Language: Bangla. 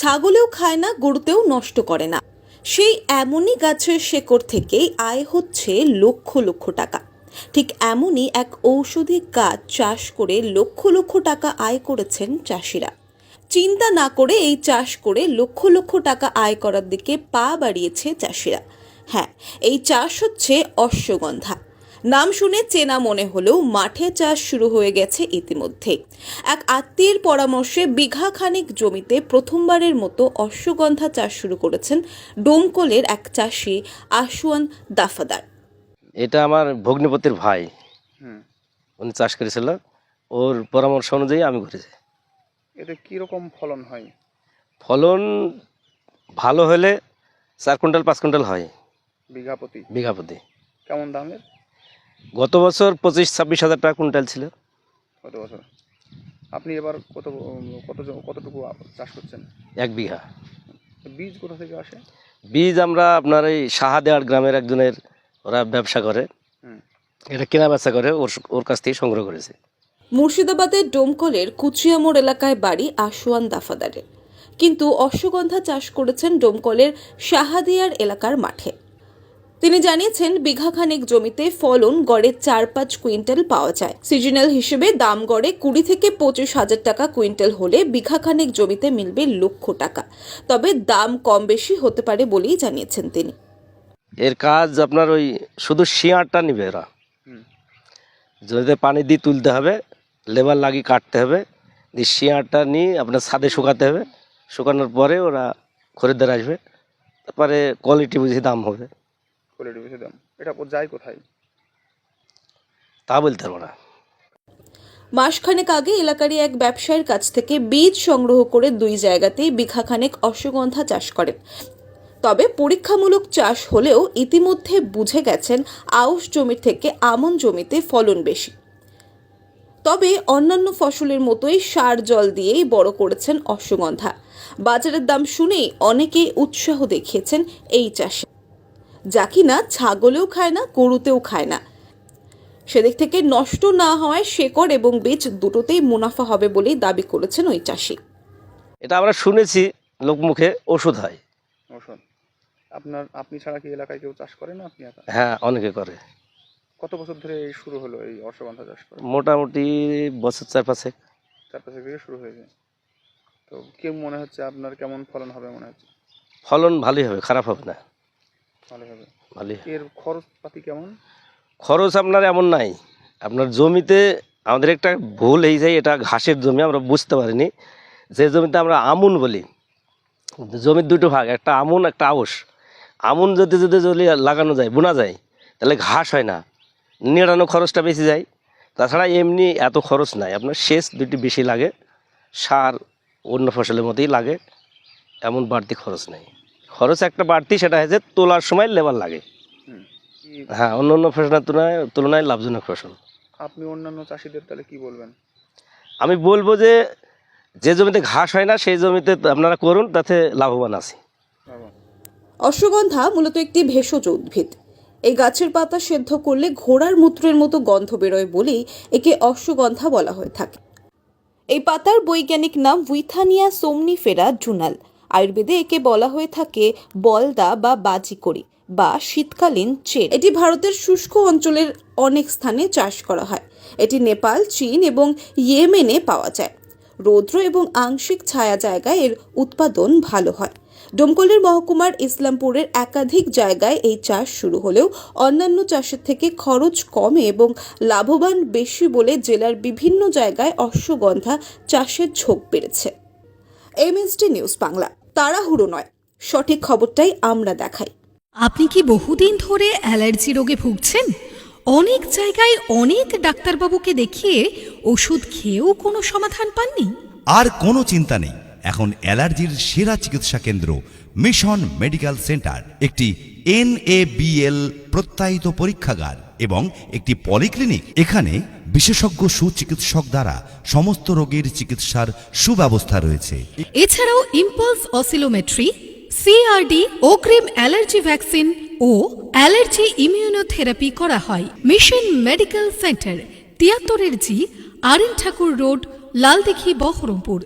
ছাগলেও খায় না, গরুতেও নষ্ট করে না। সেই এমনই গাছের শেকড় থেকেই আয় হচ্ছে লক্ষ লক্ষ টাকা। ঠিক এমনই এক ঔষধি গাছ চাষ করে লক্ষ লক্ষ টাকা আয় করেছেন চাষিরা। চিন্তা না করে এই চাষ করে লক্ষ লক্ষ টাকা আয় করার দিকে পা বাড়িয়েছে চাষিরা। হ্যাঁ, এই চাষ হচ্ছে অশ্বগন্ধা। নাম শুনে চেনা মনে হলেও মাঠে চাষ শুরু হয়ে গেছে ইতিমধ্যে। এক আত্মীয়ের পরামর্শে বিঘা খানেক জমিতে প্রথমবারের মতো অশ্বগন্ধা চাষ শুরু করেছেন ডোমকলের এক চাষি আশুয়ান দাফাদার। এটা আমার ভগ্নিপতির ভাই, উনি চাষ করেছিল, ওর পরামর্শ অনুযায়ী আমি করেছি। এতে কিরকম ফলন হয়? ফলন ভালো হলে 4 কুইন্টাল 5 কুইন্টাল হয় বিঘা প্রতি। কেমন দামের? গত বছর 25-26 হাজার টাকা কুইন্টাল ছিল। গত বছর। আপনি এবার কতটুকু চাষ করছেন? 1 বিঘা। বীজ কোথা থেকে আসে? বীজ আমরা আপনার এই সাহাদেওয়ার গ্রামের একজনের, ওরা ব্যবসা করে, এটা কেনা বেচা করে, ওর কাছ থেকে সংগ্রহ করেছে। মুর্শিদাবাদের ডোমকলের কুচিয়ামোড় এলাকায় বাড়ি আশুয়ান দাফাদারের, কিন্তু অশ্বগন্ধা চাষ করেছেন ডোমকলের শাহাদিয়ার এলাকার মাঠে। তিনি জানিয়েছেন বিঘাখানেক জমিতে ফলন গড়ে 4-5 কুইন্টাল পাওয়া যায়। সিজনাল হিসেবে দাম গড়ে 20 থেকে 25 হাজার টাকা কুইন্টাল হলে বিঘাখানেক জমিতে মিলবে লক্ষ টাকা। তবে দাম কম বেশি হতে পারে বলেই জানিয়েছেন তিনি। এর কাজ আপনার ওই শুধু শিয়ারটা নিবে, এরা জমিতে পানি দিয়ে তুলতে হবে, লেবার লাগিয়ে কাটতে হবে, দিয়ে শিয়ারটা নিয়ে আপনার ছাদে শুকাতে হবে। শুকানোর পরে ওরা খরিদ্দার আসবে, তারপরে কোয়ালিটি বুঝে দাম হবে। এটা যায় কোথায় তা বলতে পারবো না। মাসখানেক আগে এলাকারই এক ব্যবসায়ীর কাছ থেকে বীজ সংগ্রহ করে 2 জায়গাতেই বিঘাখানেক অশ্বগন্ধা চাষ করেন। তবে পরীক্ষামূলক চাষ হলেও ইতিমধ্যে বুঝে গেছেন আউশ জমির থেকে আমন জমিতে ফলন বেশি। তবে অন্যান্য ফসলের মতোই সার জল দিয়েই বড় করেছেন অশ্বগন্ধা। বাজারের দাম শুনেই অনেকেই উৎসাহ দেখিয়েছেন এই চাষে, যা কিনা ছাগলেও খায় না, গরুতেও খায় না। সেদিক থেকে নষ্ট না হওয়ায় শেকড় এবং বীজ দুটোতেই মুনাফা হবে বলেই দাবি করেছেন ওই চাষি। এটা আমরা শুনেছি লোকমুখে, ওষুধ হয়। ওষুধ। আপনি ছাড়া কি এলাকায় কেউ চাষ করে না? আপনি একা? হ্যাঁ, অনেকে করে। কত বছর ধরে শুরু হলো এই অশ্বগন্ধা চাষ করা? মোটামুটি বছর 4-5 থেকে শুরু হয়েছে। তো কি মনে হচ্ছে আপনার, কেমন ফলন হবে মনে হচ্ছে? ফলন ভালোই হবে, খারাপ হবে না, ভালো হবে। ভালোই। এর খরচপাতি কেমন? খরচ আপনার এমন নাই। আপনার জমিতে আমাদের একটা ভুল হয়ে যায়, এটা ঘাসের জমি, আমরা বুঝতে পারিনি। যে জমিতে আমরা আমুন বলি, জমির 2টো ভাগ, একটা আমুন একটা আউশ। আমুন যদি লাগানো যায়, বোনা যায়, তাহলে ঘাস হয় না, নিড়ানো খরচটা বেশি যায়। তাছাড়া এমনি এত খরচ নাই, আপনার সেচ 2টি বেশি লাগে, সার অন্য ফসলের মতোই লাগে, এমন বাড়তি খরচ নেই। খরচ একটা বাড়তি, সেটা হয়েছে তোলার সময় লেবার লাগে। হ্যাঁ, অন্য ফসলের তুলনায় লাভজনক ফসল। আপনি অন্যান্য চাষিদের তাহলে কি বলবেন? আমি বলবো যে জমিতে ঘাস হয় না সেই জমিতে আপনারা করুন, তাতে লাভবান আছে। অশ্বগন্ধা মূলত একটি ভেষজ উদ্ভিদ। এই গাছের পাতা সেদ্ধ করলে ঘোড়ার মূত্রের মতো গন্ধ বেরোয় বলেই একে অশ্বগন্ধা বলা হয়ে থাকে। এই পাতার বৈজ্ঞানিক নাম উইথানিয়া সোমনিফেরা জুনাল। আয়ুর্বেদে একে বলা হয়ে থাকে বলদা বা বাজিকড়ি বা শীতকালীন চের। এটি ভারতের শুষ্ক অঞ্চলের অনেক স্থানে চাষ করা হয়। এটি নেপাল, চীন এবং ইয়েমেনে পাওয়া যায়। রৌদ্র এবং আংশিক ছায়া জায়গায় এর উৎপাদন ভালো হয়। ডোমকলের মহকুমার ইসলামপুরের একাধিক জায়গায় এই চাষ শুরু হলেও অন্যান্য চাষের থেকে খরচ কমে এবং লাভবান বেশি বলে জেলার বিভিন্ন জায়গায় অশ্বগন্ধা চাষের ঝোঁক বেড়েছে। MSD নিউজ বাংলা, তাড়াহুড়ো নয়, সঠিক খবরটাই আমরা দেখাই। আপনি কি বহুদিন ধরে অ্যালার্জি রোগে ভুগছেন? অনেক জায়গায় অনেক ডাক্তারবাবুকে দেখিয়ে ওষুধ খেয়েও কোনো সমাধান পাননি? আর কোনো চিন্তা নেই, এখন অ্যালার্জির সেরা চিকিৎসা কেন্দ্র মিশন মেডিকেল সেন্টার, একটি NABL প্রত্যয়িত পরীক্ষাগার এবং একটি পলিক্লিনিক। এখানে বিশেষজ্ঞ সুচিকিৎসক দ্বারা সমস্ত রোগের চিকিৎসার সুব্যবস্থা রয়েছে। এছাড়াও ইম্পালস অসিলোমেট্রি, CRD, অগ্রিম অ্যালার্জি ভ্যাকসিন ও অ্যালার্জি ইমিউনোথেরাপি করা হয়। Mission medical centre, 73G, RN ঠাকুর রোড, লালদিঘি, বহরমপুর।